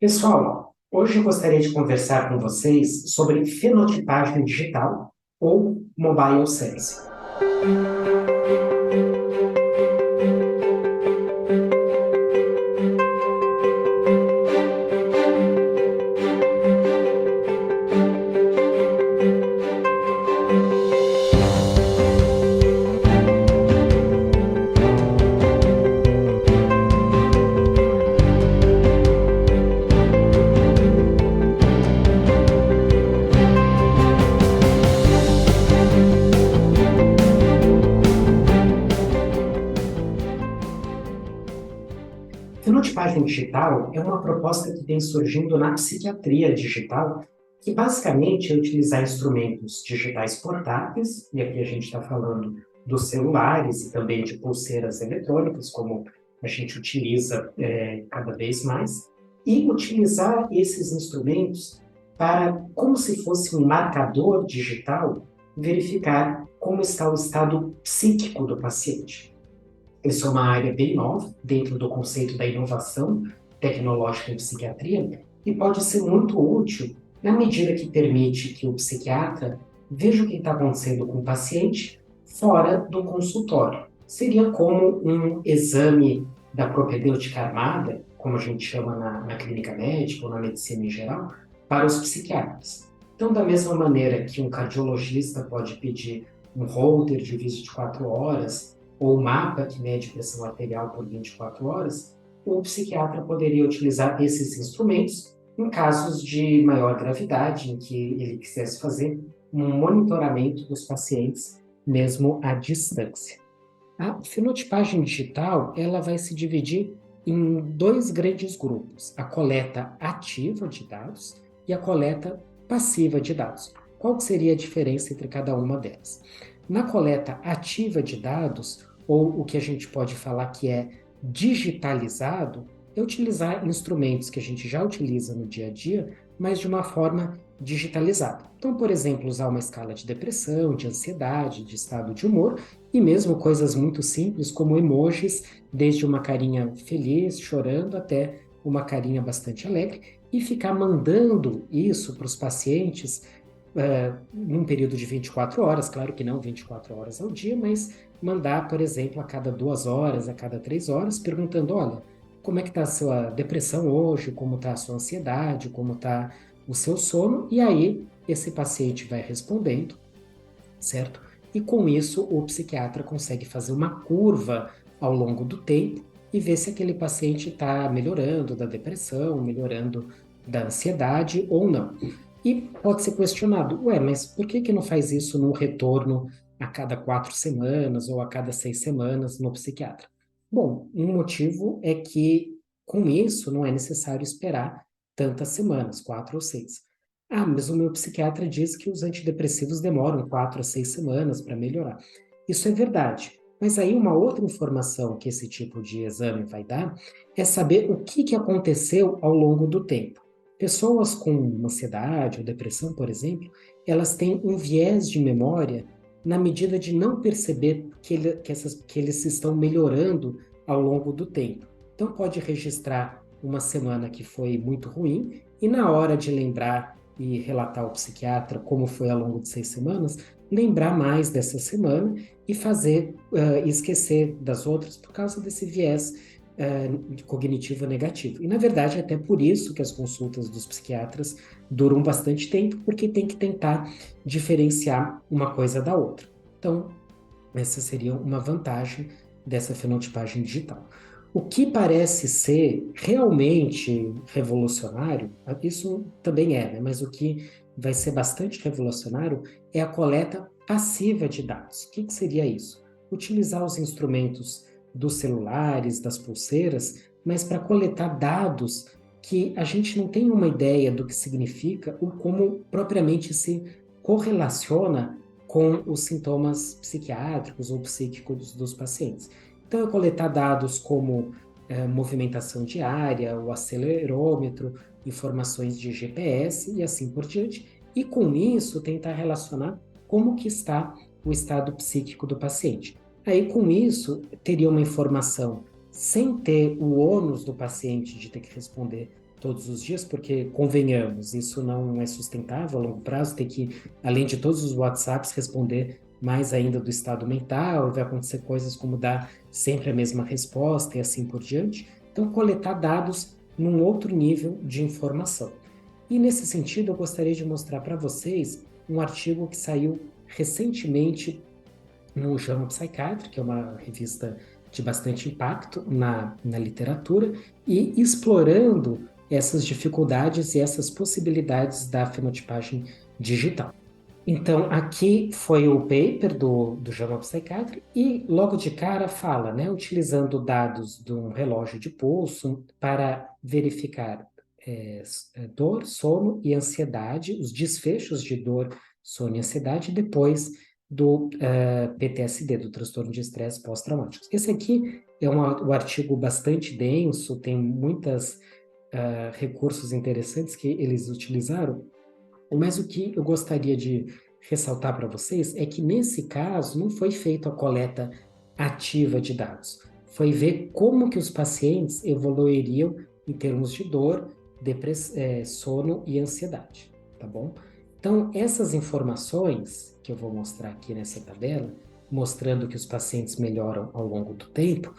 Pessoal, hoje eu gostaria de conversar com vocês sobre fenotipagem digital ou mobile sensing. Fenotipagem digital é uma proposta que vem surgindo na psiquiatria digital, que basicamente é utilizar instrumentos digitais portáteis, e aqui a gente está falando dos celulares e também de pulseiras eletrônicas, como a gente utiliza cada vez mais, e utilizar esses instrumentos para, como se fosse um marcador digital, verificar como está o estado psíquico do paciente. Isso é uma área bem nova dentro do conceito da inovação tecnológica em psiquiatria e pode ser muito útil na medida que permite que o psiquiatra veja o que está acontecendo com o paciente fora do consultório. Seria como um exame da propedêutica armada, como a gente chama na clínica médica ou na medicina em geral, para os psiquiatras. Então, da mesma maneira que um cardiologista pode pedir um holter de 24 horas ou mapa que mede pressão arterial por 24 horas, o psiquiatra poderia utilizar esses instrumentos em casos de maior gravidade, em que ele quisesse fazer um monitoramento dos pacientes, mesmo à distância. A fenotipagem digital, ela vai se dividir em dois grandes grupos: a coleta ativa de dados e a coleta passiva de dados. Qual seria a diferença entre cada uma delas? Na coleta ativa de dados, ou o que a gente pode falar que é digitalizado, é utilizar instrumentos que a gente já utiliza no dia a dia, mas de uma forma digitalizada. Então, por exemplo, usar uma escala de depressão, de ansiedade, de estado de humor, e mesmo coisas muito simples como emojis, desde uma carinha feliz, chorando, até uma carinha bastante alegre, e ficar mandando isso para os pacientes num período de 24 horas, claro que não 24 horas ao dia, mas mandar, por exemplo, a cada 2 horas, a cada 3 horas, perguntando: olha, como é que está a sua depressão hoje, como está a sua ansiedade, como está o seu sono, e aí esse paciente vai respondendo, certo? E com isso o psiquiatra consegue fazer uma curva ao longo do tempo e ver se aquele paciente está melhorando da depressão, melhorando da ansiedade ou não. E pode ser questionado: ué, mas por que não faz isso num retorno a cada 4 semanas ou a cada 6 semanas no psiquiatra? Bom, um motivo é que com isso não é necessário esperar tantas semanas, 4 ou 6. Ah, mas o meu psiquiatra diz que os antidepressivos demoram 4 a 6 semanas para melhorar. Isso é verdade. Mas aí uma outra informação que esse tipo de exame vai dar é saber o que aconteceu ao longo do tempo. Pessoas com ansiedade ou depressão, por exemplo, elas têm um viés de memória na medida de não perceber que eles estão melhorando ao longo do tempo. Então, pode registrar uma semana que foi muito ruim e na hora de lembrar e relatar ao psiquiatra como foi ao longo de 6 semanas, lembrar mais dessa semana e fazer esquecer das outras por causa desse viés cognitivo negativo. E, na verdade, é até por isso que as consultas dos psiquiatras duram bastante tempo, porque tem que tentar diferenciar uma coisa da outra. Então, essa seria uma vantagem dessa fenotipagem digital. O que parece ser realmente revolucionário, isso também é, né? Mas o que vai ser bastante revolucionário é a coleta passiva de dados. O que seria isso? Utilizar os instrumentos dos celulares, das pulseiras, mas para coletar dados que a gente não tem uma ideia do que significa ou como propriamente se correlaciona com os sintomas psiquiátricos ou psíquicos dos pacientes. Então, é coletar dados como movimentação diária, o acelerômetro, informações de GPS e assim por diante, e com isso tentar relacionar como que está o estado psíquico do paciente. Aí, com isso, teria uma informação sem ter o ônus do paciente de ter que responder todos os dias, porque, convenhamos, isso não é sustentável a longo prazo, tem que, além de todos os WhatsApps, responder mais ainda do estado mental, vai acontecer coisas como dar sempre a mesma resposta e assim por diante. Então, coletar dados num outro nível de informação. E, nesse sentido, eu gostaria de mostrar para vocês um artigo que saiu recentemente no Journal Psychiatry, que é uma revista de bastante impacto na literatura, e explorando essas dificuldades e essas possibilidades da fenotipagem digital. Então, aqui foi o paper do Journal Psychiatry e logo de cara fala, né, utilizando dados de um relógio de pulso para verificar dor, sono e ansiedade, os desfechos de dor, sono e ansiedade depois do PTSD, do transtorno de estresse pós-traumático. Esse aqui é um artigo bastante denso, tem muitos recursos interessantes que eles utilizaram, mas o que eu gostaria de ressaltar para vocês é que, nesse caso, não foi feita a coleta ativa de dados. Foi ver como que os pacientes evoluiriam em termos de dor, sono e ansiedade, tá bom? Então, essas informações que eu vou mostrar aqui nessa tabela, mostrando que os pacientes melhoram ao longo do tempo,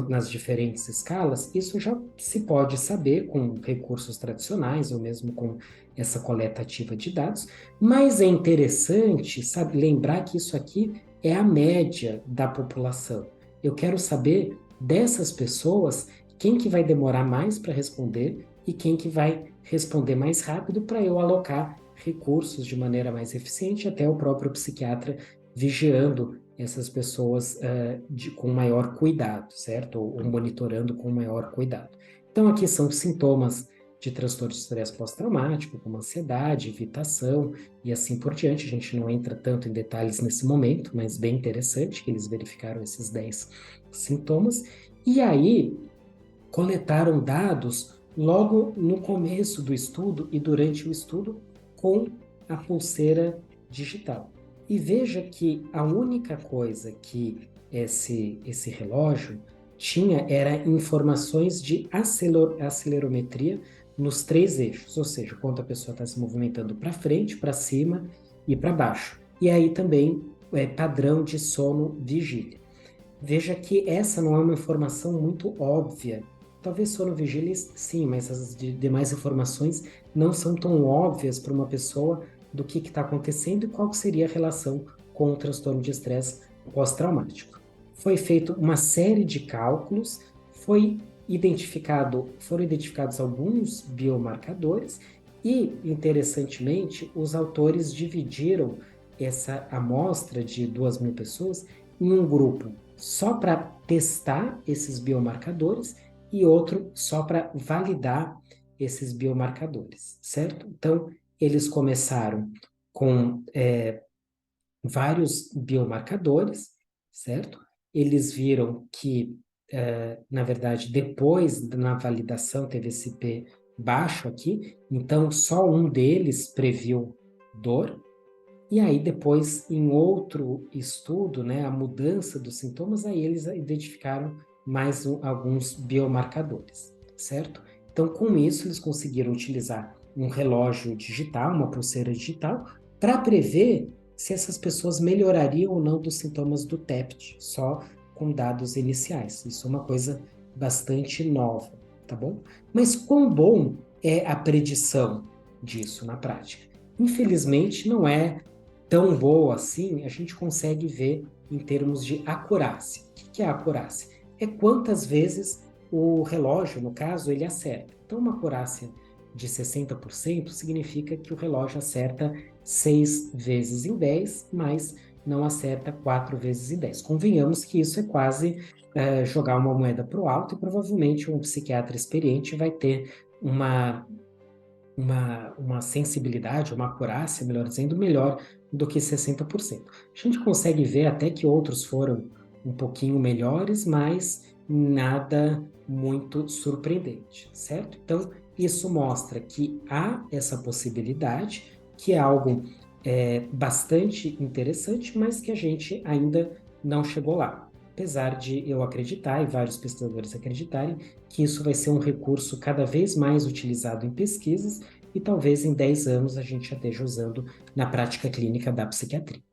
nas diferentes escalas, isso já se pode saber com recursos tradicionais ou mesmo com essa coleta ativa de dados, mas é interessante, sabe, lembrar que isso aqui é a média da população. Eu quero saber dessas pessoas quem que vai demorar mais para responder e quem que vai responder mais rápido para eu alocar recursos de maneira mais eficiente, até o próprio psiquiatra vigiando essas pessoas com maior cuidado, certo? Ou monitorando com maior cuidado. Então, aqui são sintomas de transtorno de estresse pós-traumático, como ansiedade, evitação e assim por diante. A gente não entra tanto em detalhes nesse momento, mas bem interessante que eles verificaram esses 10 sintomas. E aí, coletaram dados logo no começo do estudo e durante o estudo com a pulseira digital. E veja que a única coisa que esse relógio tinha era informações de acelerometria nos 3 eixos, ou seja, quanto a pessoa está se movimentando para frente, para cima e para baixo. E aí também padrão de sono vigília. Veja que essa não é uma informação muito óbvia. Talvez sono vigília sim, mas as demais informações não são tão óbvias para uma pessoa do que está acontecendo e qual seria a relação com o transtorno de estresse pós-traumático. Foi feita uma série de cálculos, foram identificados alguns biomarcadores e, interessantemente, os autores dividiram essa amostra de 2.000 pessoas em um grupo só para testar esses biomarcadores e outro só para validar esses biomarcadores, certo? Então, eles começaram com vários biomarcadores, certo? Eles viram que, na verdade, depois na validação teve esse P baixo aqui, então só um deles previu dor. E aí depois, em outro estudo, né, a mudança dos sintomas, aí eles identificaram mais alguns biomarcadores, certo? Então, com isso, eles conseguiram utilizar um relógio digital, uma pulseira digital, para prever se essas pessoas melhorariam ou não dos sintomas do TEPT, só com dados iniciais. Isso é uma coisa bastante nova, tá bom? Mas quão bom é a predição disso na prática? Infelizmente, não é tão boa assim. A gente consegue ver em termos de acurácia. O que é a acurácia? É quantas vezes o relógio, no caso, ele acerta. Então, uma acurácia de 60% significa que o relógio acerta 6 vezes em 10, mas não acerta 4 vezes em 10. Convenhamos que isso é quase jogar uma moeda para o alto, e provavelmente um psiquiatra experiente vai ter uma sensibilidade, uma acurácia, melhor dizendo, melhor do que 60%. A gente consegue ver até que outros foram um pouquinho melhores, mas nada muito surpreendente, certo? Então, isso mostra que há essa possibilidade, que é algo bastante interessante, mas que a gente ainda não chegou lá. apesar de eu acreditar e vários pesquisadores acreditarem que isso vai ser um recurso cada vez mais utilizado em pesquisas e talvez em 10 anos a gente já esteja usando na prática clínica da psiquiatria.